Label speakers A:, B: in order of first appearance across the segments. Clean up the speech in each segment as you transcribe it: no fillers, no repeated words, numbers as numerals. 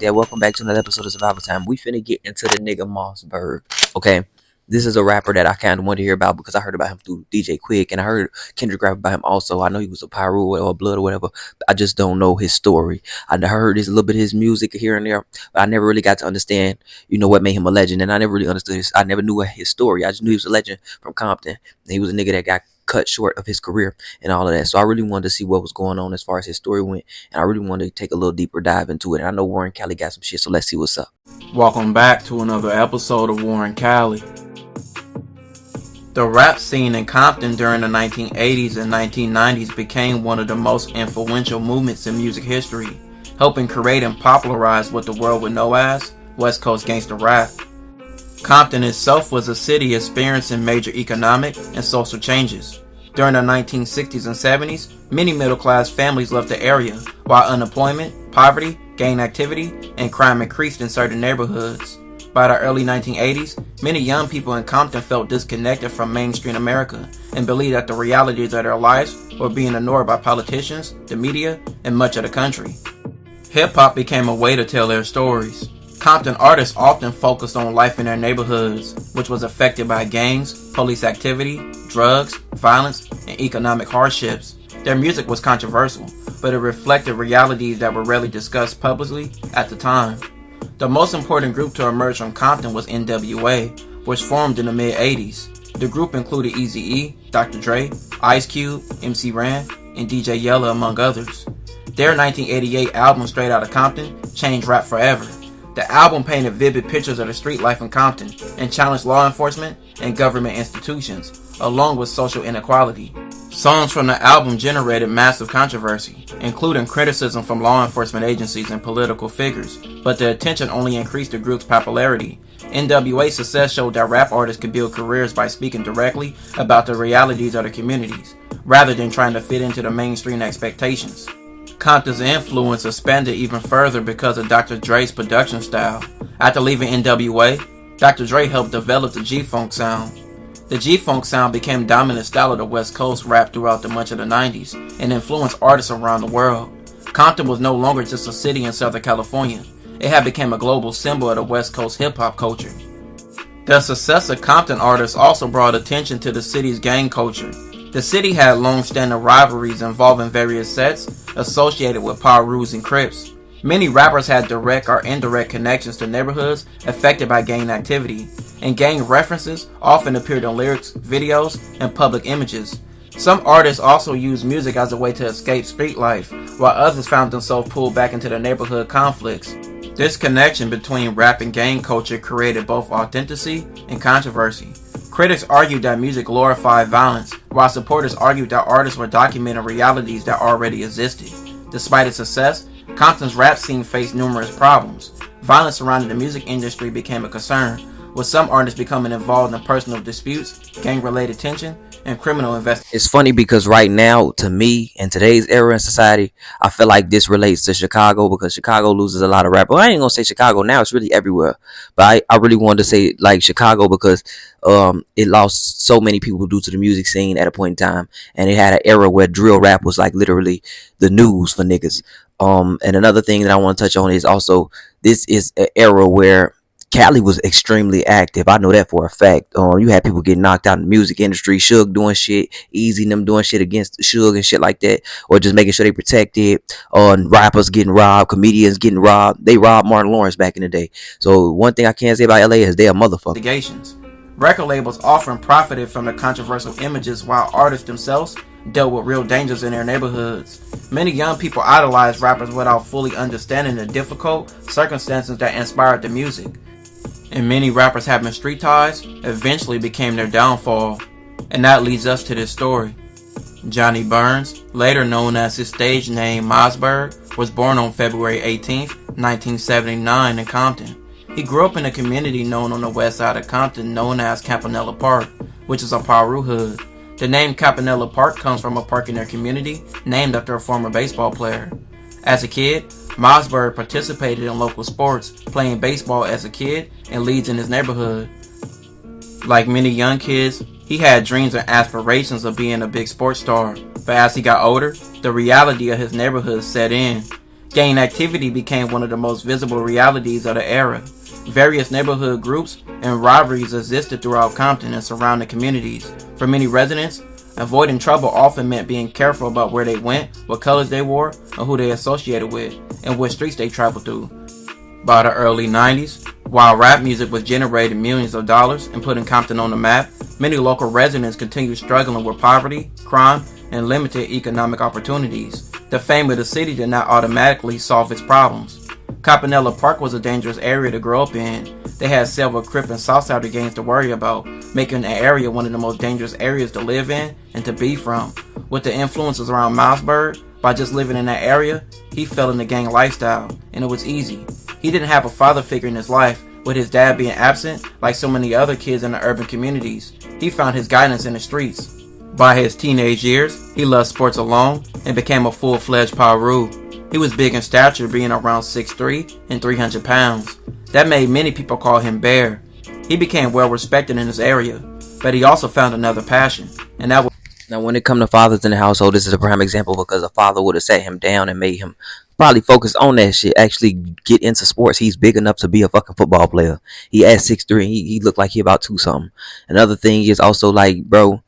A: there? Welcome back to another episode of Survival Time. We finna get into the nigga Mausberg. Okay, this is a rapper that I kind of want to hear about because I heard about him through DJ Quick, and I heard Kendrick rap about him also. I know he was a Pyro or Blood or whatever. But I just don't know his story. I heard a little bit of his music here and there, but I never really got to understand, what made him a legend. And I never really understood his. I never knew his story. I just knew he was a legend from Compton. And he was a nigga that got cut short of his career and all of that. So I really wanted to see what was going on as far as his story went, and I really wanted to take a little deeper dive into it. And I know Warren Cali got some shit, so let's see what's up.
B: Welcome back to another episode of Warren Cali. The rap scene in Compton during the 1980s and 1990s became one of the most influential movements in music history, helping create and popularize what the world would know as West Coast gangsta rap. Compton itself was a city experiencing major economic and social changes. During the 1960s and 70s, many middle-class families left the area, while unemployment, poverty, gang activity, and crime increased in certain neighborhoods. By the early 1980s, many young people in Compton felt disconnected from mainstream America and believed that the realities of their lives were being ignored by politicians, the media, and much of the country. Hip-hop became a way to tell their stories. Compton artists often focused on life in their neighborhoods, which was affected by gangs, police activity, drugs, violence, and economic hardships. Their music was controversial, but it reflected realities that were rarely discussed publicly at the time. The most important group to emerge from Compton was NWA, which formed in the mid-80s. The group included Eazy-E, Dr. Dre, Ice Cube, MC Ren, and DJ Yella, among others. Their 1988 album Straight Outta Compton changed rap forever. The album painted vivid pictures of the street life in Compton and challenged law enforcement and government institutions, along with social inequality. Songs from the album generated massive controversy, including criticism from law enforcement agencies and political figures, but the attention only increased the group's popularity. NWA's success showed that rap artists could build careers by speaking directly about the realities of their communities, rather than trying to fit into the mainstream expectations. Compton's influence expanded even further because of Dr. Dre's production style. After leaving NWA, Dr. Dre helped develop the G-Funk sound. The G-Funk sound became the dominant style of the West Coast rap throughout much of the 90s and influenced artists around the world. Compton was no longer just a city in Southern California. It had become a global symbol of the West Coast hip-hop culture. The success of Compton artists also brought attention to the city's gang culture. The city had long-standing rivalries involving various sets associated with Pirus and Crips. Many rappers had direct or indirect connections to neighborhoods affected by gang activity, and gang references often appeared in lyrics, videos, and public images. Some artists also used music as a way to escape street life, while others found themselves pulled back into the neighborhood conflicts. This connection between rap and gang culture created both authenticity and controversy. Critics argued that music glorified violence, while supporters argued that artists were documenting realities that already existed. Despite its success, Compton's rap scene faced numerous problems. Violence surrounding the music industry became a concern, with some artists becoming involved in personal disputes, gang-related tension, and criminal investigations.
A: It's funny because right now, to me, in today's era in society, I feel like this relates to Chicago because Chicago loses a lot of rap. Well, I ain't gonna say Chicago now; it's really everywhere. But I really wanted to say like Chicago because it lost so many people due to the music scene at a point in time, and it had an era where drill rap was like literally the news for niggas. And another thing that I want to touch on is also this is an era where Cali was extremely active. I know that for a fact. You had people getting knocked out in the music industry, Suge doing shit, Easy and them doing shit against Suge and shit like that, or just making sure they protected, rappers getting robbed, comedians getting robbed. They robbed Martin Lawrence back in the day. So one thing I can't say about LA is they're a motherfucker.
B: Record labels often profited from the controversial images while artists themselves dealt with real dangers in their neighborhoods. Many young people idolized rappers without fully understanding the difficult circumstances that inspired the music. And many rappers having street ties eventually became their downfall. And that leads us to this story. Johnny Burns, later known as his stage name Mausberg, was born on February 18, 1979 in Compton. He grew up in a community known on the west side of Compton known as Campanella Park, which is a Piru hood. The name Campanella Park comes from a park in their community named after a former baseball player. As a kid, Mausberg participated in local sports, playing baseball as a kid and leads in his neighborhood. Like many young kids, he had dreams and aspirations of being a big sports star, but as he got older, the reality of his neighborhood set in. Gang activity became one of the most visible realities of the era. Various neighborhood groups and rivalries existed throughout Compton and surrounding communities. For many residents, avoiding trouble often meant being careful about where they went, what colors they wore, or who they associated with, and what streets they traveled through. By the early 90s, while rap music was generating millions of dollars and putting Compton on the map, many local residents continued struggling with poverty, crime, and limited economic opportunities. The fame of the city did not automatically solve its problems. Campanella Park was a dangerous area to grow up in. They had several Crip and Southsider gangs to worry about, making the area one of the most dangerous areas to live in and to be from. With the influences around Mausberg, by just living in that area, he fell in the gang lifestyle, and it was easy. He didn't have a father figure in his life, with his dad being absent like so many other kids in the urban communities. He found his guidance in the streets. By his teenage years, he loved sports alone and became a full-fledged Paru. He was big in stature, being around 6'3" and 300 pounds. That made many people call him Bear. He became well respected in his area, but he also found another passion, and that was...
A: Now, when it comes to fathers in the household, this is a prime example because a father would have sat him down and made him probably focus on that shit, actually get into sports. He's big enough to be a fucking football player. He at 6'3", he looked like he about 2 something. Another thing is also like, bro,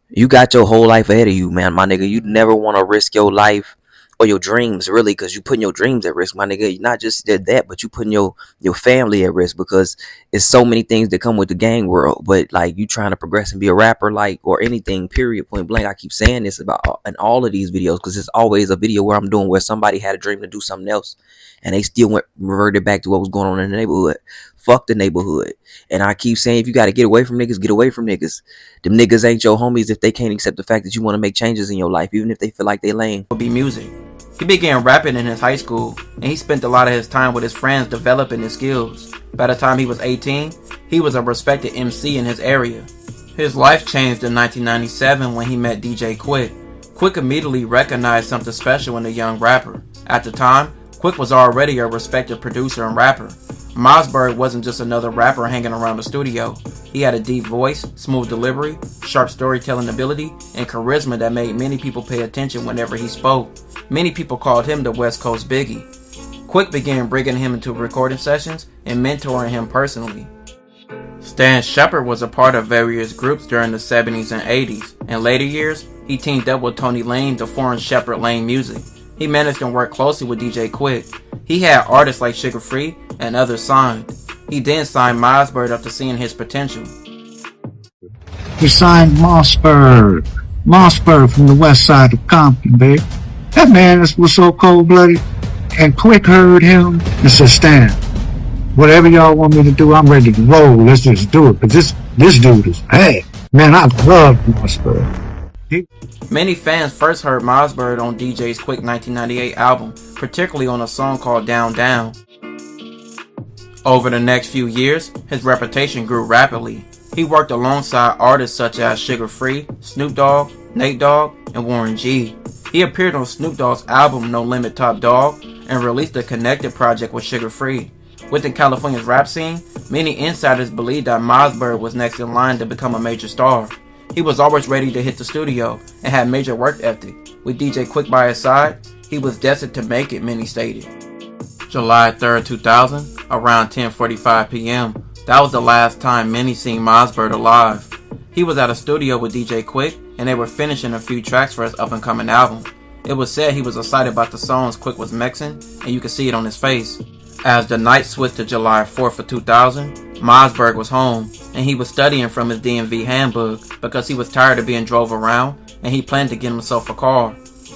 A: you got your whole life ahead of you, man, my nigga. You never want to risk your life or your dreams, really, because you putting your dreams at risk, my nigga. Not just that, but you putting your family at risk, because it's so many things that come with the gang world. But like, you trying to progress and be a rapper, like, or anything, period, point blank. I keep saying this about in all of these videos, because it's always a video where I'm doing where somebody had a dream to do something else and they still reverted back to what was going on in the neighborhood. Fuck the neighborhood. And I keep saying, if you got to get away from niggas, get away from niggas. Them niggas ain't your homies if they can't accept the fact that you want to make changes in your life, even if they feel like they lame.
B: Be music. He began rapping in his high school, and he spent a lot of his time with his friends developing his skills. By the time he was 18, he was a respected MC in his area. His life changed in 1997 when he met DJ Quick. Quick immediately recognized something special in the young rapper. At the time, Quick was already a respected producer and rapper. Mausberg wasn't just another rapper hanging around the studio. He had a deep voice, smooth delivery, sharp storytelling ability, and charisma that made many people pay attention whenever he spoke. Many people called him the West Coast Biggie. Quick began bringing him into recording sessions and mentoring him personally. Stan Shepard was a part of various groups during the 70s and 80s. In later years, he teamed up with Tony Lane to form Shepard Lane Music. He managed to work closely with DJ Quick. He had artists like Sugar Free and others signed. He then signed Mausberg after seeing his potential.
C: He signed Mausberg. Mausberg from the west side of Compton, babe. That man was so cold-blooded. And Quick heard him and said, Stan, whatever y'all want me to do, I'm ready to roll. Let's just do it. Because this dude is bad. Man, I love Mausberg.
B: Many fans first heard Mausberg on DJ's Quick 1998 album, particularly on a song called Down Down. Over the next few years, his reputation grew rapidly. He worked alongside artists such as Sugar Free, Snoop Dogg, Nate Dogg, and Warren G. He appeared on Snoop Dogg's album No Limit Top Dog and released a connected project with Sugar Free. Within California's rap scene, many insiders believed that Mausberg was next in line to become a major star. He was always ready to hit the studio and had major work ethic. With DJ Quick by his side, he was destined to make it, many stated. July 3rd, 2000, around 10:45 p.m., that was the last time many seen Mausberg alive. He was at a studio with DJ Quick, and they were finishing a few tracks for his up-and-coming album. It was said he was excited about the songs Quick was mixing, and you could see it on his face. As the night switched to July 4th of 2000, Mausberg was home, and he was studying from his DMV handbook because he was tired of being drove around, and he planned to get himself a car.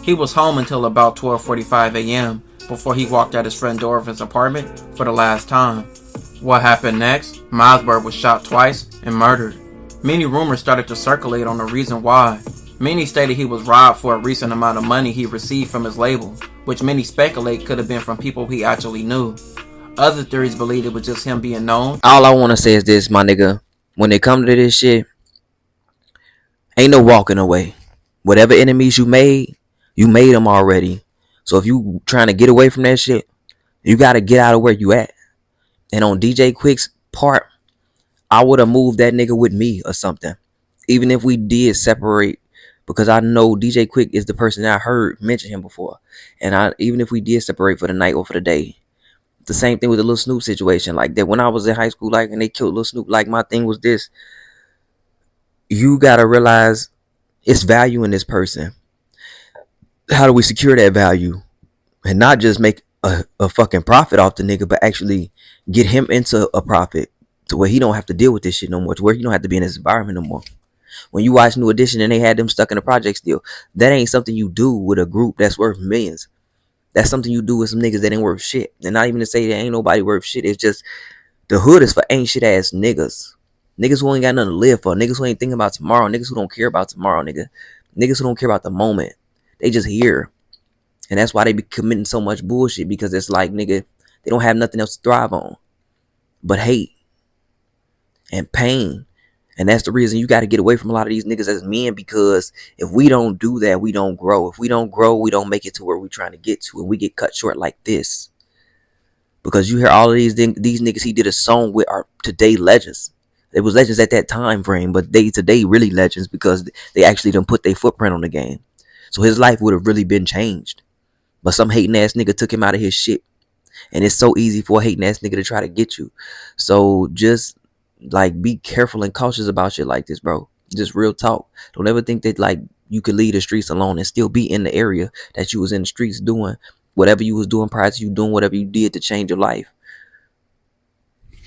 B: He was home until about 12:45 a.m. before he walked out his front door of his apartment for the last time. What happened next? Mausberg was shot twice and murdered. Many rumors started to circulate on the reason why. Many stated he was robbed for a recent amount of money he received from his label, which many speculate could have been from people he actually knew. Other theories believed it was just him being known.
A: All I want to say is this, my nigga. When it comes to this shit, ain't no walking away. Whatever enemies you made them already. So if you trying to get away from that shit, you got to get out of where you at. And on DJ Quick's part, I would have moved that nigga with me or something. Even if we did separate because I know DJ Quick is the person that I heard mention him before. And even if we did separate for the night or for the day, the same thing with the Lil Snoop situation. Like that when I was in high school, like and they killed Lil Snoop. Like my thing was this: you gotta realize it's value in this person. How do we secure that value and not just make a fucking profit off the nigga, but actually get him into a profit to where he don't have to deal with this shit no more, to where he don't have to be in this environment no more. When you watch New Edition and they had them stuck in the project still, that ain't something you do with a group that's worth millions. That's something you do with some niggas that ain't worth shit. And not even to say that ain't nobody worth shit. It's just the hood is for ain't shit ass niggas. Niggas who ain't got nothing to live for. Niggas who ain't thinking about tomorrow. Niggas who don't care about tomorrow, nigga. Niggas who don't care about the moment. They just here. And that's why they be committing so much bullshit, because it's like, nigga, they don't have nothing else to thrive on but hate and pain. And that's the reason you got to get away from a lot of these niggas as men, because if we don't do that, we don't grow. If we don't grow, we don't make it to where we're trying to get to, and we get cut short like this. Because you hear all of these niggas he did a song with are today legends. They was legends at that time frame, but they today really legends because they actually done put their footprint on the game. So his life would have really been changed. But some hating ass nigga took him out of his shit. And it's so easy for a hating ass nigga to try to get you. So just like be careful and cautious about shit like this, bro. Just real talk. Don't ever think that like you could leave the streets alone and still be in the area that you was in the streets doing whatever you was doing prior to you doing whatever you did to change your life.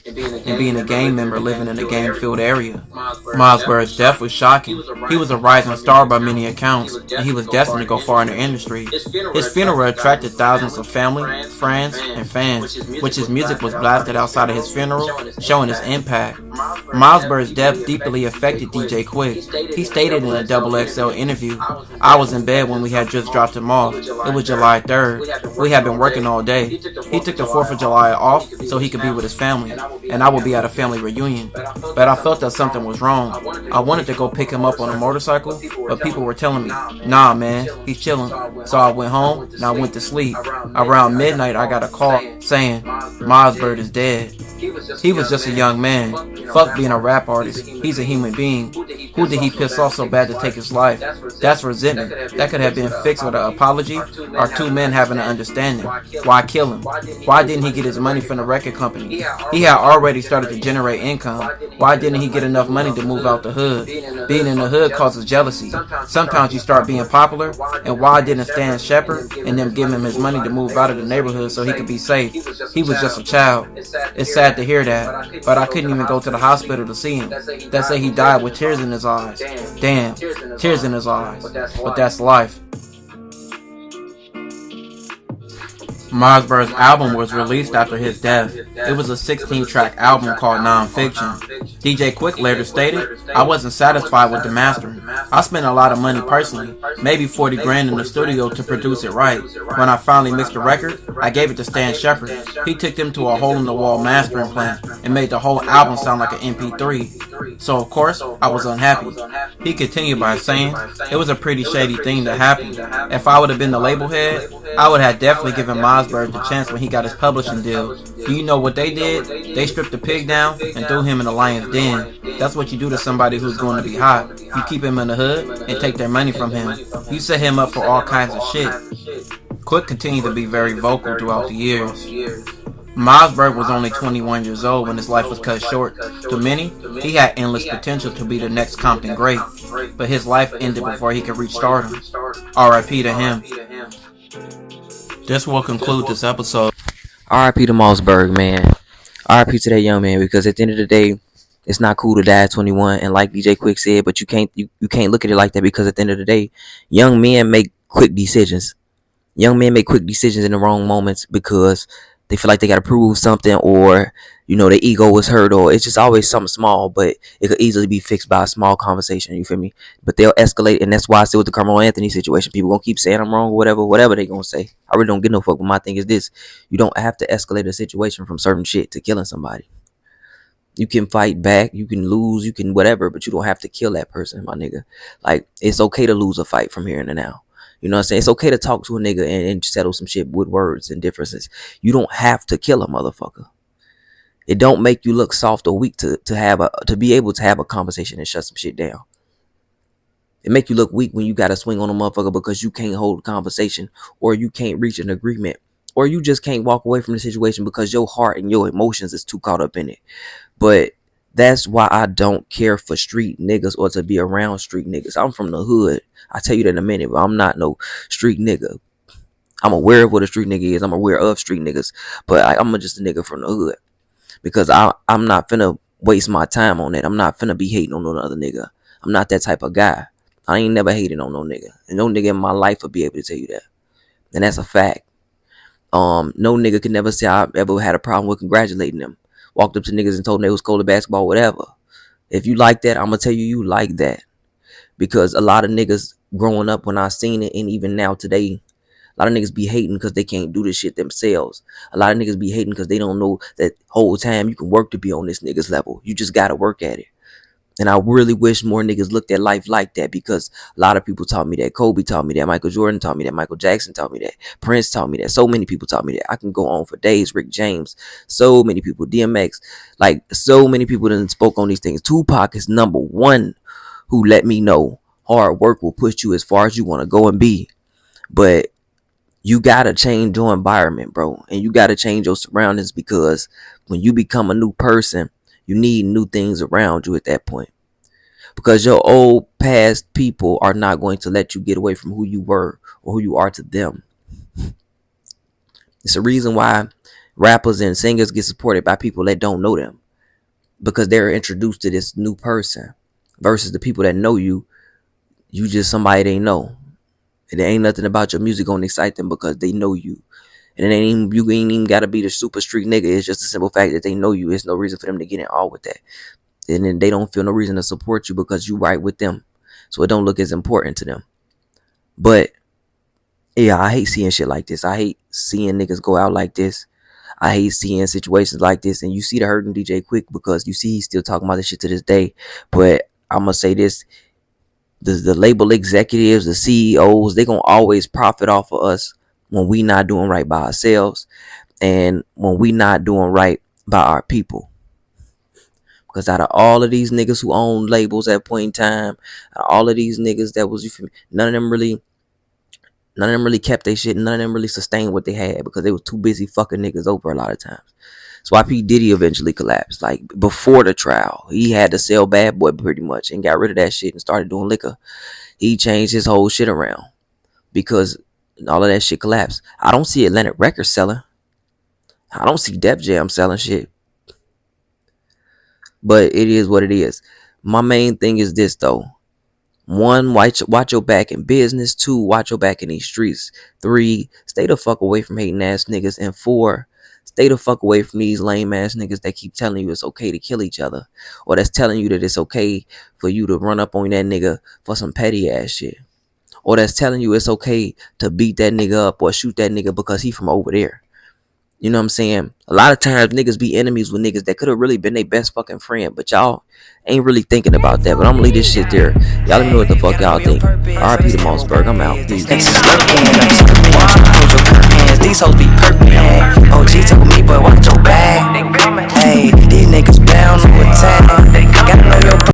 B: And being a gang member living in a gang-filled area. Mausberg's death was shocking. He was a rising star by many accounts, and he was destined to go far in the industry. His funeral attracted thousands of family, friends, and fans, which his music was blasted outside of his funeral, showing his impact. Mausberg's death deeply affected DJ Quick. He stated in a XXL interview, "I was in bed when we had just dropped him off. It was July 3rd. We had been working all day. He took the 4th of July off so he could be with his family, and I would be at a family reunion. But I felt that something was wrong. I wanted to go pick him up on a motorcycle, but people were telling me, nah man, he's chilling. So I went home and I went to sleep. Around midnight I got a call saying, Mausberg is dead. He was just a young man. Fuck being a rap artist. He's a human being. Who did he piss off so bad to take his life? That's resentment. That could have been fixed with an apology or two men having an understanding. Why kill him? Why didn't he get his money from the record company? He had already started to generate income. Why didn't he get enough money to move out the hood? Being in the hood causes jealousy. Sometimes you start being popular, and why didn't Stan Shepard and them give him his money to move out of the neighborhood so he could be safe? He was just a child. It's sad to hear that, but I couldn't even go to the hospital to see him. They say he died with tears in his eyes. Damn, tears in his eyes. But that's life. Mausberg's album was released after his death. It was a 16-track album called Non-Fiction. DJ Quick later stated, I wasn't satisfied with the mastering. I spent a lot of money personally, maybe 40 grand in the studio to produce it right. When I finally mixed the record, I gave it to Stan Shepard. He took them to a hole-in-the-wall mastering plant and made the whole album sound like an MP3. So of course, I was unhappy. He continued by saying, it was a pretty shady thing to happen. If I would have been the label head, I would have definitely given Mausberg the chance when he got his publishing deal. Do you know what they did? They stripped the pig down and threw him in the lion's den. That's what you do to somebody who's going to be hot. You keep him in the hood and take their money from him. You set him up for all kinds of shit. Quick continued to be very vocal throughout the years. Mausberg was only 21 years old when his life was cut short. To many, he had endless potential to be the next Compton great, but his life ended before he could reach stardom. R.I.P. to him. This will conclude this episode.
A: R.I.P. to Mausberg, man. R.I.P. to that young man, because at the end of the day, it's not cool to die at 21. And like DJ Quick said, but you can't look at it like that, because at the end of the day, young men make quick decisions. Young men make quick decisions in the wrong moments because they feel like they got to prove something, or their ego was hurt, or it's just always something small, but it could easily be fixed by a small conversation. You feel me? But they'll escalate, and that's why I say with the Carmelo Anthony situation, people gonna keep saying I'm wrong, or whatever they gonna say. I really don't give no fuck. But my thing is this: you don't have to escalate a situation from certain shit to killing somebody. You can fight back, you can lose, you can whatever, but you don't have to kill that person, my nigga. Like, it's okay to lose a fight from here and now. You know what I'm saying? It's okay to talk to a nigga and settle some shit with words and differences. You don't have to kill a motherfucker. It don't make you look soft or weak to be able to have a conversation and shut some shit down. It make you look weak when you gotta swing on a motherfucker because you can't hold a conversation, or you can't reach an agreement, or you just can't walk away from the situation because your heart and your emotions is too caught up in it. But that's why I don't care for street niggas or to be around street niggas. I'm from the hood. I'll tell you that in a minute, but I'm not no street nigga. I'm aware of what a street nigga is. I'm aware of street niggas, but I'm just a nigga from the hood because I'm not finna waste my time on that. I'm not finna be hating on no other nigga. I'm not that type of guy. I ain't never hated on no nigga, and no nigga in my life will be able to tell you that, and that's a fact. No nigga could never say I ever had a problem with congratulating them. Walked up to niggas and told them they was cold at basketball, whatever. If you like that, I'm gonna tell you you like that, because a lot of niggas growing up when I seen it, and even now today, a lot of niggas be hating because they can't do this shit themselves. A lot of niggas be hating because they don't know that whole time you can work to be on this nigga's level. You just gotta work at it. And I really wish more niggas looked at life like that, because a lot of people taught me that. Kobe taught me that. Michael Jordan taught me that. Michael Jackson taught me that. Prince taught me that. So many people taught me that. I can go on for days. Rick James. So many people. DMX. Like, so many people that spoke on these things. Tupac is number one who let me know hard work will push you as far as you want to go and be. But you gotta change your environment, bro. And you gotta change your surroundings, because when you become a new person, you need new things around you at that point. Because your old past people are not going to let you get away from who you were or who you are to them. It's a reason why rappers and singers get supported by people that don't know them, because they're introduced to this new person, versus the people that know you. You just somebody they know. And there ain't nothing about your music gonna excite them because they know you. And it ain't even, you ain't even gotta be the super street nigga. It's just a simple fact that they know you. It's no reason for them to get in all with that. And then they don't feel no reason to support you because you right with them. So it don't look as important to them. But yeah, I hate seeing shit like this. I hate seeing niggas go out like this. I hate seeing situations like this. And you see the hurting DJ Quick, because you see he's still talking about this shit to this day. But I'm gonna say this. The label executives, the CEOs, they gonna always profit off of us when we not doing right by ourselves, and when we not doing right by our people. Because out of all of these niggas who own labels at point in time, out of all of these niggas that was, you feel me, none of them really kept their shit. None of them really sustained what they had, because they was too busy fucking niggas over a lot of times. That's why P. Diddy eventually collapsed. Like, before the trial, he had to sell Bad Boy pretty much and got rid of that shit and started doing liquor. He changed his whole shit around because all of that shit collapsed. I don't see Atlantic Records selling. I don't see Def Jam selling shit. But it is what it is. My main thing is this, though. 1, watch your back in business. 2, watch your back in these streets. 3, stay the fuck away from hating ass niggas. And 4, stay the fuck away from these lame ass niggas that keep telling you it's okay to kill each other, or that's telling you that it's okay for you to run up on that nigga for some petty ass shit, or that's telling you it's okay to beat that nigga up or shoot that nigga because he from over there. You know what I'm saying? A lot of times niggas be enemies with niggas that could have really been their best fucking friend, but y'all ain't really thinking about that. But I'm gonna leave this shit there. Y'all let me know what the fuck y'all think. RP to Mausberg. I'm out. Peace.
D: These hoes be perping.